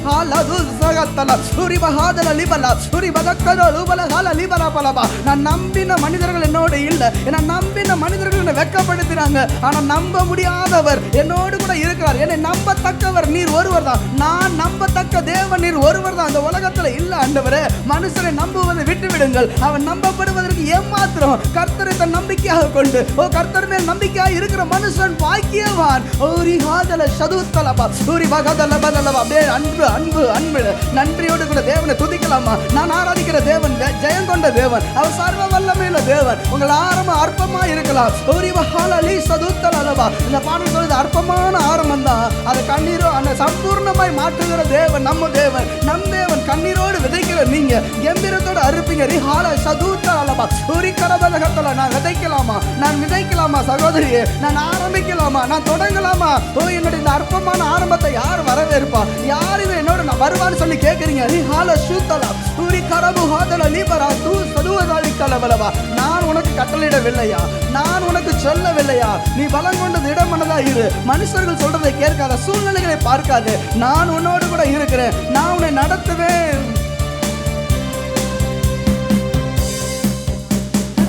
நான் நம்பின மனிதர்கள் என்னோடு இல்லை, நான் நம்பின மனிதர்கள் என்னை வெட்கப்படுத்தினாங்க. ஆனா நம்ப முடியாதவர் என்னோடு கூட இருக்கிறார். என்னை நம்பத்தக்கவர் நீர் ஒருவர் தான். நான் நம்பத்தக்க தேவன் நீர் ஒருவர் தான். அந்த உலகத்துல இல்ல ஆண்டவரே. மனுஷரை நம்புவதை விட்டு விடுங்கள். அவன் நம்பப்படுவதற்கு ஏமாத்திரம். கர்த்தரை தன் நம்பிக்கையாக கொண்டு, ஓ கர்த்தர் மேல் நம்பிக்கையாக இருக்கிற மனுஷன் பாக்கியவான். ஓரி ஹாதல ஷதுத்தலபா ஓரி பகதல பதலபா. அப்படியே அன்பு அன்பு அன்பு நன்றியோடு கூட தேவனை துதிக்கலாமா? நான் ஆராதிக்கிற தேவன் ஜெயம் கொண்ட தேவன், அவர் சர்வ வல்லமையுள்ள தேவன். உங்கள் ஆரம்பம் அற்பமா இருக்கலாம். ஓரி பஹாலலி ஷதுத்தலபா. இந்த பாடல் சொல்றது அற்பமான ஆரம்பம் தான். அதை கண்ணீரோ அந்த சம்பூர்ணமாய் மாற்றுகிற தேவன் நம்ம தேவன். நம் தேவன் கண்ணீரோடு விதைக்கிற நீங்க கம்பீரத்தோடு அறுப்பீங்க. ரிஹால சதுத்தலபா ஓரி கரபலகத்தல. நான் விதைக்கலாமா? நான் விதைக்கலாமா சகோதரியே? நான் ஆரம்பிக்கலாமா? நான் தொடங்கலாமா? ஓ என்னுடைய இந்த அற்பமான ஆரம்பத்தை யார் வரவேற்பா? யார் இது என்னோட நான் வருவான்னு சொல்லி கேட்குறீங்க. ரிஹால சூத்தலா ஊரி கரபு ஹாதல லீபரா தூ சதுவதாலி கலபலவா. நான் உனக்கு கட்டளையிடவில்லையா? நான் உனக்கு சொல்லவில்லையா? நீ பலம் கொண்டது இடமனதா இரு. மனுஷர்கள் சொல்றதை கேட்காத, சூழ்நிலைகளை பார்க்காது. நான் உன்னோடு கூட இருக்கிறேன். நான் உன்னை நடத்துவேன்.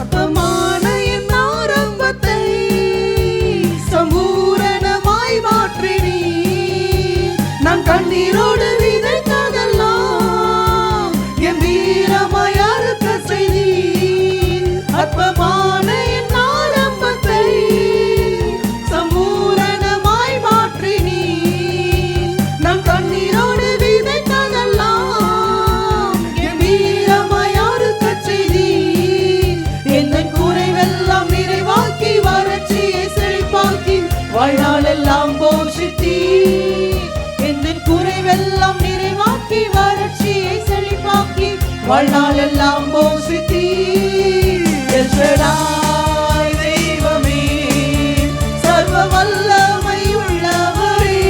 அற்பமான என் ஆரம்பத்தை சம்பூரணமாய் மாற்றினீ. நான் கண்ணீரோடு விதைத்ததெல்லாம் என் வீரமாய் அறுக்க செய்தி. அற்பமான என் ஆரம்பத்தை சம்பூரணமாய் மாற்றினீ. நான் கண்ணீரோடு விதைத்ததெல்லாம் என் வீரமாய் அறுக்க செய்தி. என் குறைவெல்லாம் நிறைவாக்கி வறட்சியை செழிப்பாக்கி வாழ்நாளெல்லாம் போஷித்தீ. என் குறைவெல்லாம் நிறைவாக்கி வறட்சியை செழிப்பாக்கி வாழ்நாளெல்லாம் போஷித்தீ. எல் ஷடாய் தெய்வமே சர்வ வல்லமை உள்ளவரே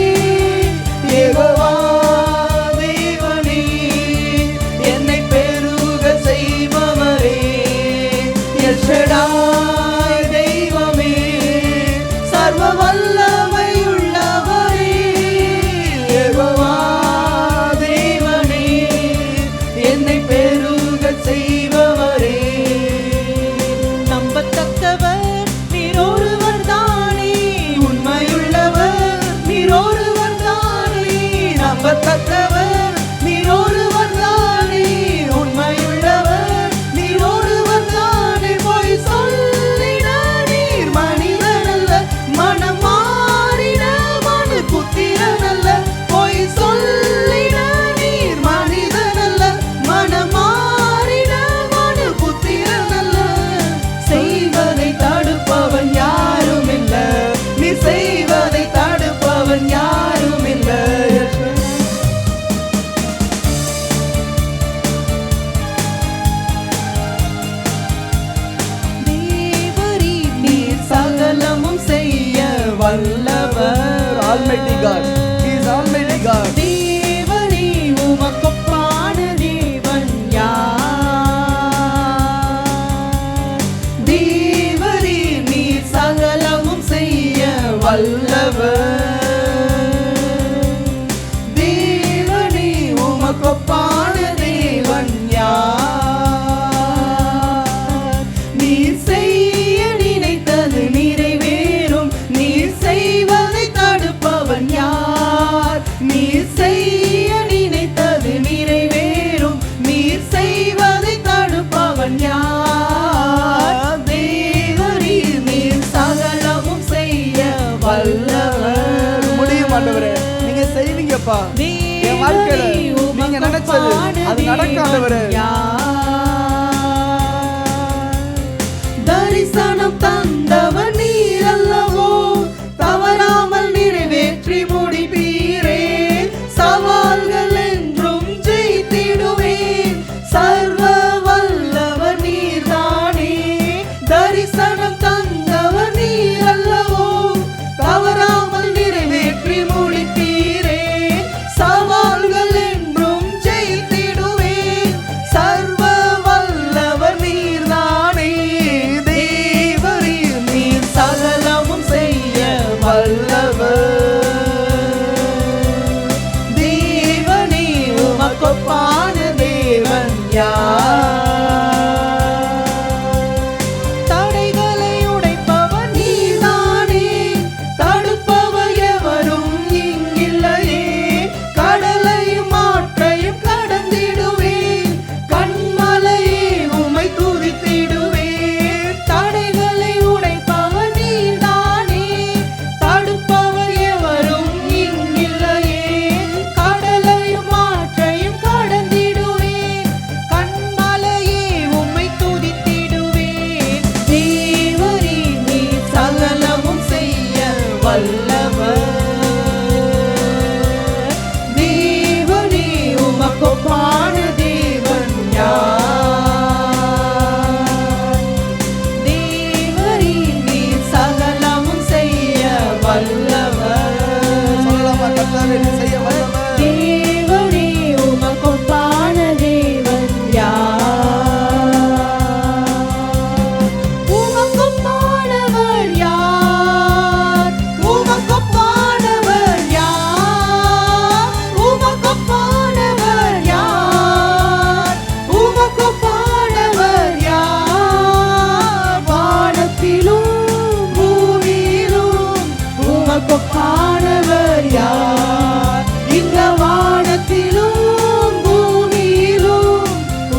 யெகோவா தேவனே என்னை பெருக செய்பவரே. எல் ஷடாய் தெய்வமே சர்வ வல்லமை உள்ளவரே யெகோவா தேவனே என்னை பெருக செய்பவரே. நம்பத்த
Almighty God. He is Almighty God.
தேவனே உமக்கொப்பான தேவன் யார்? தேவனே நீர் சகலமும் செய்ய வல்லவர். தேவனே உமக்கொப்பான தேவன் யார்? நீர் செய்ய நினைத்தது நிறைவேறும். நீர் செய்வதை தடுப்பவன் யார்? நீர் செய்ய நினைத்தது நிறைவேறும். நீர் செய்வதை தடுப்பவன் யார்? தேவரீர் நீர் சகலமும் செய்ய வல்லவர்.
முடியும் ஆண்டவரே, நீங்க செய்வீங்கப்பா. என் வாழ்க்கையில நீங்க நினைச்சது அது நடக்கும் ஆண்டவரே.
தரிசனம் தந்தவர் நீர் அல்லவோ, தவறாமல் நிறைவேற்றி முடிப்பீரே. சவால்கள் என்றும் ஜெயித்திடுவேன், சர்வ வல்லவர் நீர்தானே. தரிசனம் தந்தவர் நீர் அல்லவோ, தவறாமல் நிறைவேற்றி முடிப்பீரே. சவால்கள் என்றும் ஜெயித்திடுவேன், சர்வ வல்லவர் நீர்தானே. தேவரீர் நீர் சகலமும் செய்ய வல்லவர். தேவனே உமக்கொப்பான தேவன் யார்? தடைகளை உடைப்பவர் நீர்தானே, தடுப்பவர் எவரும் இங்கில்லையே. கடலையும் ஆற்றையும் கடந்திடுவேன், கண்மலையே உம்மை துதித்திடுவேன். தடைகளை உடைப்பவர் நீர்தானே, தடுப்பவர் எவரும் இங்கில்லையே. கடலையும் ஆற்றையும் கடந்திடுவேன், கண்மலையே உம்மை துதித்திடுவேன். தேவரே நீர் சகலமும் செய்ய வல்லவர். தேவனே உமக்கொப்பான தேவன் யார்? தேவரே நீர் சகலமும் செய்ய வல்லவர்.
சொல்லலாமா கர்த்தாவே, நீ செய்ய வல்லவர்.
தேவனே உமக்கொப்பான தேவன் யார்? உமக்கொப்பானவர் யார்? உமக்கொப்பானவர் யார்? உமக்கொப்பானவர் யார்? உமக்கொப்பானவர் யார்? வானத்திலும் பூமியிலும் உமக்கொப்பானவர் யார்? இந்த வானத்திலும் பூமியிலும்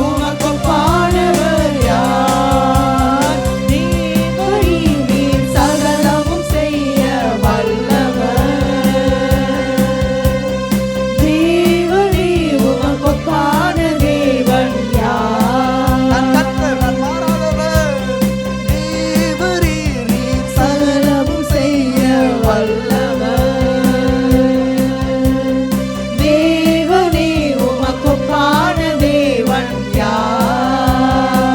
உமக்கொப்பானவர் யார்? தேவரே நீர் சகலமும் செய்ய வல்லவர். தேவரே உமக்கொப்பான தேவன் யார்?
நான் கர்த்தர், நான் மாறாதவர். தேவரே நீர்
சகலமும் செய்ய வல்லவர். தேவனே உமக்கொப்பான தேவன் யார்?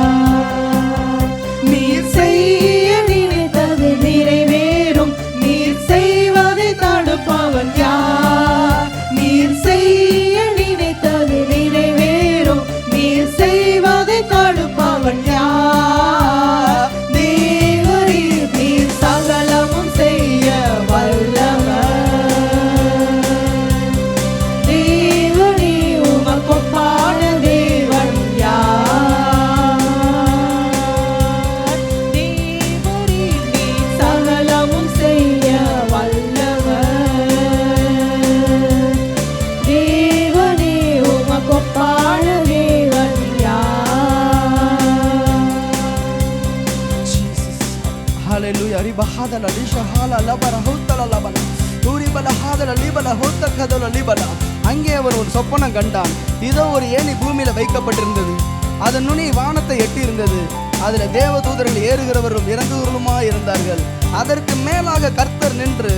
நீர் செய்ய நினைத்தது நிறைவேறும். நீர் செய்வதை தடுப்பவன் யார்? நீர் செய்ய நினைத்தது நிறைவேறும். நீர் செய்வதை தடுப்பவன் யார்? தேவரே நீர் சகலமும் செய்ய வல்லவர். தேவனே உமக்கொப்பான தேவன் யார்? தேவரே நீர் சகலமும் செய்ய வல்லவர். தேவனே உமக்கொப்பான தேவன் யார்?
Jesus. Hallelujah. Riba hadala lisha hala labara hutala labala. Uribala hadala libala hutta kadala libala. அங்கே அவர் ஒரு சொப்பனம் கண்டான். இதோ ஒரு ஏணி பூமியில வைக்கப்பட்டிருந்தது, அதன் நுனி வானத்தை எட்டி இருந்தது. அதுல தேவதூதர்கள் ஏறுகிறவரும் இறங்குகிறவருமாய் இருந்தார்கள். அதற்கு மேலாக கர்த்தர் நின்று,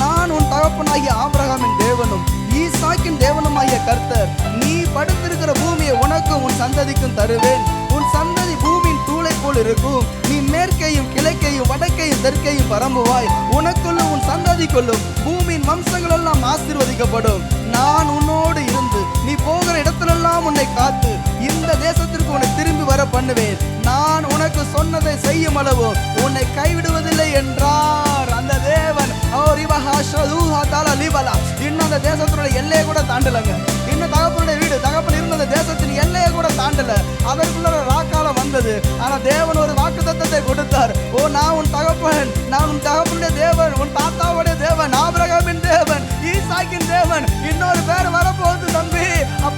நான் உன் தகப்பனாகிய ஆபிரகாமின் தேவனும் ஈசாக்கின் தேவனுமாகிய கர்த்தர், நீ படுத்திருக்கிற பூமியை உனக்கும் உன் சந்ததிக்கும் தருவேன். உன் சந்ததி பூமியின் தூளை போல் இருக்கும். நீ மேற்கையும் கிழக்கையும் வடக்கையும் தெற்கையும் பரம்புவாய். உனக்குள்ளும் உன் சந்ததிக்குள்ளும் பூமியின் பூமியின் வம்சங்கள் எல்லாம் ஆசீர்வதிக்கப்படும். நான் உன்னோடு இருந்து நீ போகிற இடத்திலெல்லாம் உன்னை காத்து இந்த தேசத்திற்கு உன்னை திரும்பி வர பண்ணுவேன். நான் உனக்கு சொன்னதை செய்யும் அளவு உன்னை கைவிடுவதில்லை என்றார் அந்த தேவன். இன்னும் அந்த தேசத்தினுடைய எல்லையை கூட தாண்டலங்க. இன்னும் தகப்பனுடைய வீடு, தகப்பன் இருந்த தேசத்தின் எல்லையை கூட தாண்டல. அதற்குள்ள ராக்காலம் வந்தது. ஆனா தேவன் ஒரு வாக்குத்தத்தத்தை கொடுத்தார். ஓ, நான் உன் தகப்பன், நான் உன் தகப்பனுடைய தேவன், உன் தாத்தாவுடைய தேவன், ஆபிரகாமின் தேவன், ஈசாக்கின் தேவன். இன்னொரு பேர் வரப்போகுது தம்பி.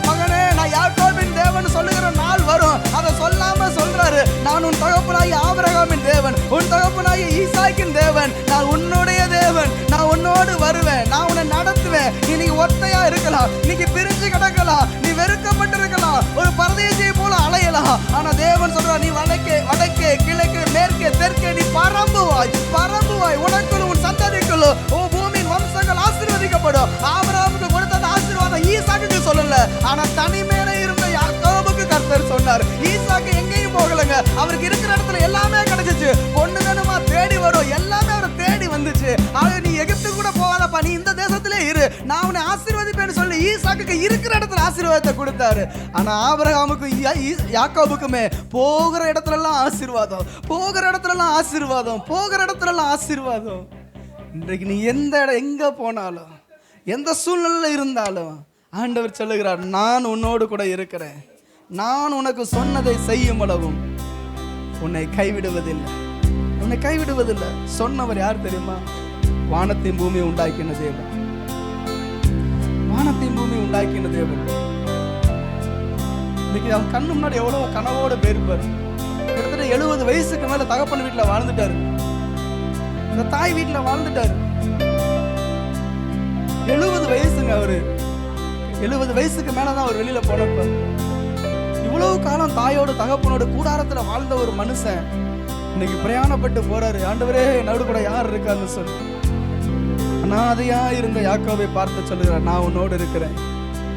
மகனே, நான் யாக்கோபின் தேவன் சொல்லுகிற நாள் வரும். அதை சொல்லாம சொல்றாரு, நான் உன் தகப்பனாகிய ஆபிரகாமின் தேவன், உன் தகப்பனாகிய ஈசாக்கின் தேவன், நான் உன்னுடைய தேவன், நான் உன்னோடு வருவேன், நான் உன்னை நடத்துவேன். நீ ஒத்தையா இருக்கலாம், இன்னைக்கு பிரிஞ்சு கிடக்கலாம், நீ வெறுக்கப்பட்டிருக்கலாம், ஒரு பரதேசியை போல அலையலாம். ஆனா தேவன் சொல்றார், நீ வடக்கே கிழக்கு மேற்கே தெற்கே நீ பரம்புவாய், உனக்குள்ள உன் சந்ததிக்குள்ள ஓ பூமியின் வம்சங்கள் ஆசீர்வதிக்கப்படும். ஆபிரகாமுக்கு கொடுத்த ஆசீர்வாதம் ஈசாக்குக்கு சொல்லல, ஆனா தனிமையில இருந்த யாக்கோபுக்கு கர்த்தர் சொன்னார். ஈசாக்கு எங்கேயும் போகலங்க, அவருக்கு இருக்கிற இடத்துல எல்லாமே கிடைச்சிச்சு. பொண்ணு வேணுமா தேடி வரும், எல்லாமே அவரை தேடி வந்துச்சு. ஆக நீ எகிப்து கூட போகாதப்பா, நீ இந்த தேசத்திலே இரு, நான் உன்னை ஆசீர்வதிப்பேன்னு சொல்லி ஈசாக்குக்கு இருக்கிற இடத்துல ஆசீர்வாதத்தை கொடுத்தாரு. ஆனா ஆபிரகாமுக்கும் யாக்கோபுக்குமே போகிற இடத்துல எல்லாம் ஆசீர்வாதம், போகிற இடத்துல எல்லாம் ஆசீர்வாதம், போகிற இடத்துல எல்லாம் ஆசீர்வாதம். இன்றைக்கு நீ எங்க போனாலும், எந்த சூழ்நிலையில் இருந்தாலும் ஆண்டவர் சொல்லுகிறார், நான் உன்னோடு கூட இருக்கிறேன், நான் உனக்கு சொன்னதை செய்யும் அளவும் உன்னை கைவிடுவதில்லை, உன்னை கைவிடுவதில்லை. சொன்னவர் யார் தெரியுமா? வானத்தையும் பூமியை உண்டாக்கின தேவன், வானத்தையும் பூமியை உண்டாக்கின தேவன். இன்னைக்கு அவன் கண்ணு முன்னாடி எவ்வளவு கனவோட போயிருப்பாரு. கிட்டத்தட்ட 70 வயசுக்கு மேல தகப்பன் வீட்டுல வாழ்ந்துட்டாரு, இந்த தாய் வீட்டுல வாழ்ந்துட்டாரு. 70 வயசுங்க அவரு. 70 வயசுக்கு மேலதான் அவர் வெளியில போனப்ப. இவ்வளவு காலம் தாயோட தகப்பனோட கூடாரத்துல வாழ்ந்த ஒரு மனுஷன் இன்னைக்கு பிரயாணப்பட்டு போறாரு. ஆண்டவரே, நடு கூட யார் இருக்கான்னு சொல்லி அனாதையா இருந்த யாக்கோபை பார்த்து சொல்லுகிறார், நான் உன்னோடு இருக்கிறேன்,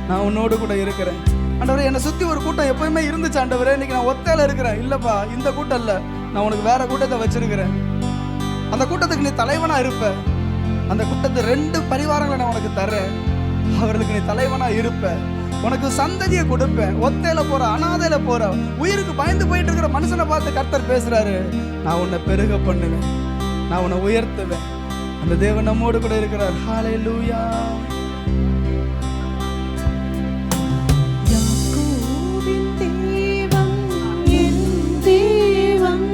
நான் உன்னோடு கூட இருக்கிறேன். ஆண்டவரே, என்னை சுத்தி ஒரு கூட்டம் எப்பயுமே இருந்துச்சு ஆண்டவரே, இன்னைக்கு நான் ஒத்தையில இருக்கிறேன். இல்லப்பா, இந்த கூட்டம் இல்ல, நான் உனக்கு வேற கூட்டத்தை வச்சிருக்கிறேன். அந்த கூட்டத்துக்கு நீ தலைவனா இருப்ப. அந்த கூட்டத்து 2 பரிவாரங்களை நான் உனக்கு தர்றேன், அவர்களுக்கு நீ தலைவனா இருப்ப. உனக்கு சந்ததியை கொடுப்பேன். ஒத்தையில போற, அனாதையில போற, உயிருக்கு பயந்து போயிட்டு இருக்கிற மனுஷனை பார்த்து கர்த்தர் பேசுறாரு, நான் உன்னை பெருக பண்ணுவேன், நான் உன்னை உயர்த்துவேன். அந்த தேவன் நம்மோடு கூட இருக்கிறார். ஹல்லேலூயா.
யாக்கோபின் தேவன் என் தேவன்,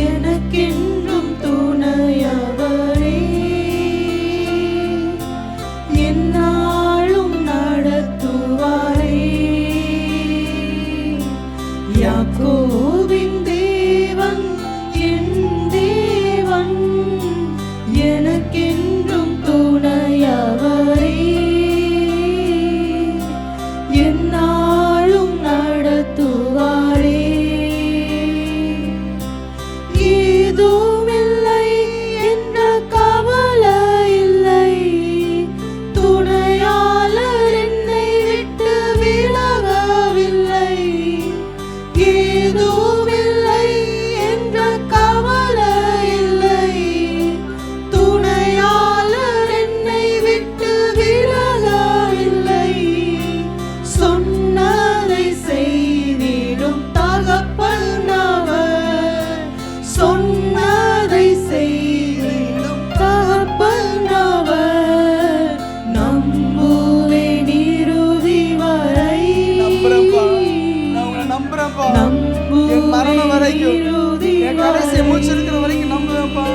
எனக்கென்றும் துணையவரே, என்னாலும் நடத்துவாரே. யாக்கோபின் தேவன் என் தேவன், எனக்கென்றும் துணையவரே, என்னாலும் நடத்துவாரே. ஏதுமில்லை என்ற கவலை இல்லை, துணையாளர் என்னை விட்டு விலகவில்லை. ஏதுமில்லை என்ற கவலை இல்லை, துணையாளர் என்னை விட்டு விலகவில்லை. சொன்னதை செய்திடும் தகப்பன் அவர், சொன்னதை செய்திடும் தகப்பன் அவர். நம்புவேன் இறுதி வரை,
நம்புறேன்ப்பா, என் மரணம் வரைக்கும், என் கடைசி மூச்சு இருக்கிற வரைக்கும் நம்புவேன்ப்பா.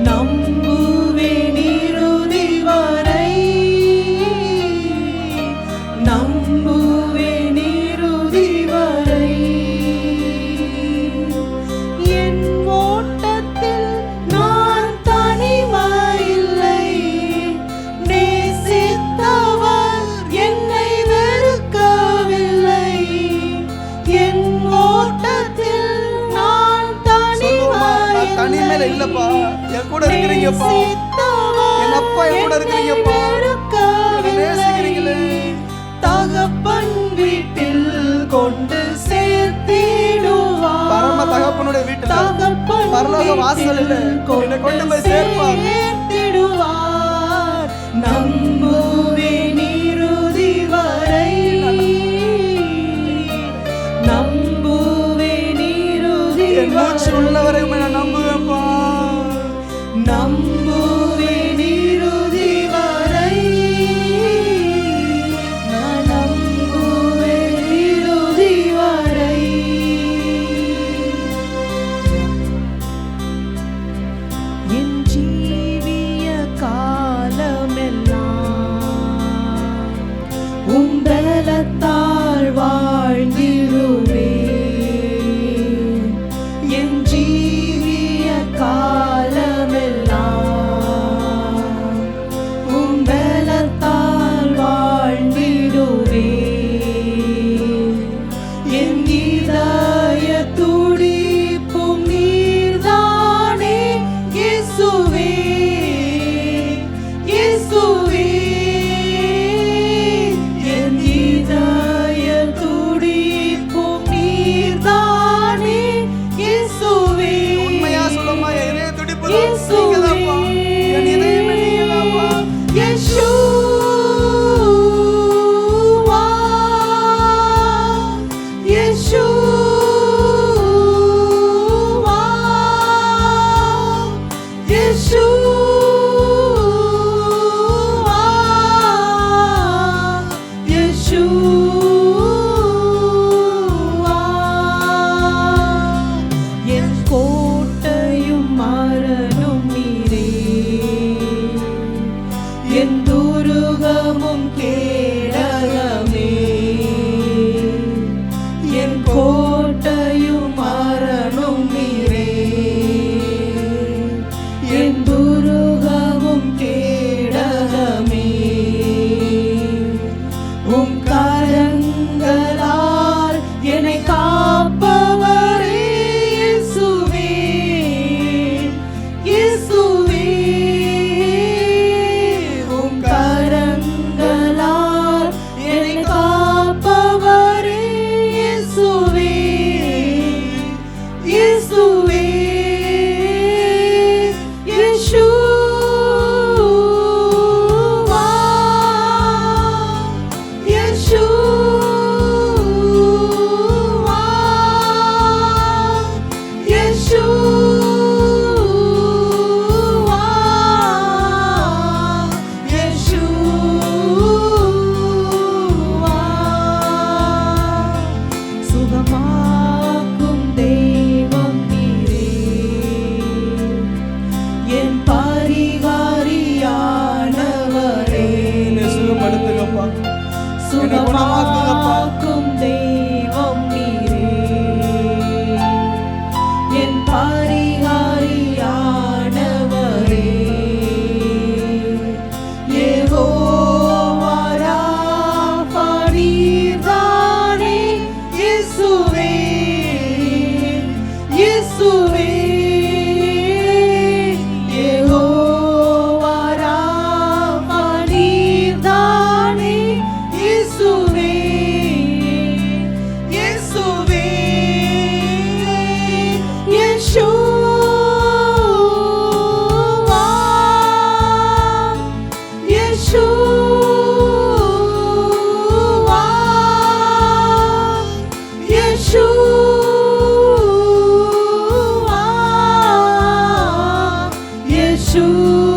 நம்புவேன் இறுதி வரை, நம்புவேன் இறுதி வரை. என் ஓட்டத்தில் நான் தனிமையில்லை, நேசித்தவர் என்னை வெறுக்கவில்லை. என் ஓட்டத்தில் நான்
தனிமையில இல்லப்பா, என் கூட இருக்கிறீங்கப்பா, என் அப்பா என் கூட இருக்கிறீங்கப்பா, நேசிக்கிறீங்களே.
தகப்பன் வீட்டில் கொண்டு சேர்த்திடுவார்,
பரம தகப்பனுடைய வீட்டில்,
தகப்பன்
பரலோக வாசலில் என்னை கொண்டு போய் சேர்ப்பார்.
சேர்த்திடுவார். சுகமாக்கும் தெய்வம் நீரே, என் பரிகாரியானவரே. யெகோவா ராஃபா நீர்தானே இயேசுவே, இயேசுவே. யெகோவா ராஃபா நீர்தானே இயேசுவே, இயேசுவே. யெஷூவா, யெஷூவா, யெஷூவா, யெஷூவா,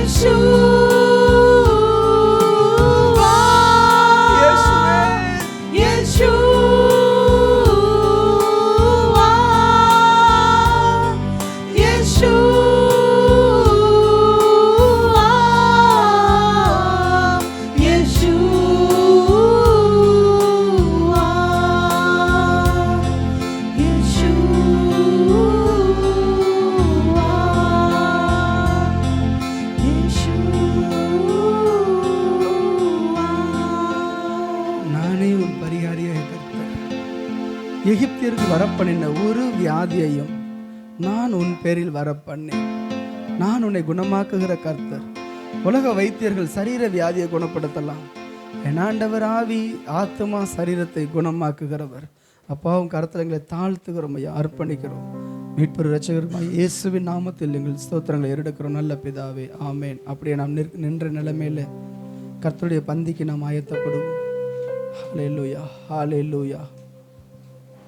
யெஷூவா, யெஷூவா, யெஷூவா, யெஷூவா,
நானே உன் பரிகாரியாக கர்த்தர். எகிப்தியருக்கு வரப்பண்ணின ஒரு வியாதியையும் நான் உன் பேரில் வரப்பண்ணேன். நான் உன்னை குணமாக்குகிற கர்த்தர். உலக வைத்தியர்கள் சரீர வியாதியை குணப்படுத்தலாம், என் ஆண்டவர் ஆவி ஆத்மா சரீரத்தை குணமாக்குகிறவர். அப்பாவும் கருத்தில் எங்களை தாழ்த்துகிறோம் ஐயா, அர்ப்பணிக்கிறோம். மீட்பர் இரட்சகருமாய் இயேசுவின் நாமத்தில் எங்கள் ஸ்தோத்திரங்களை ஏறெடுக்கிறோம் நல்ல பிதாவே, ஆமேன். அப்படியே நாம் நின்ற நிலைமையில கர்த்தருடைய பந்திக்கு நாம் ஆயத்தப்படுவோம். ஹல்லேலூயா, ஹல்லேலூயா.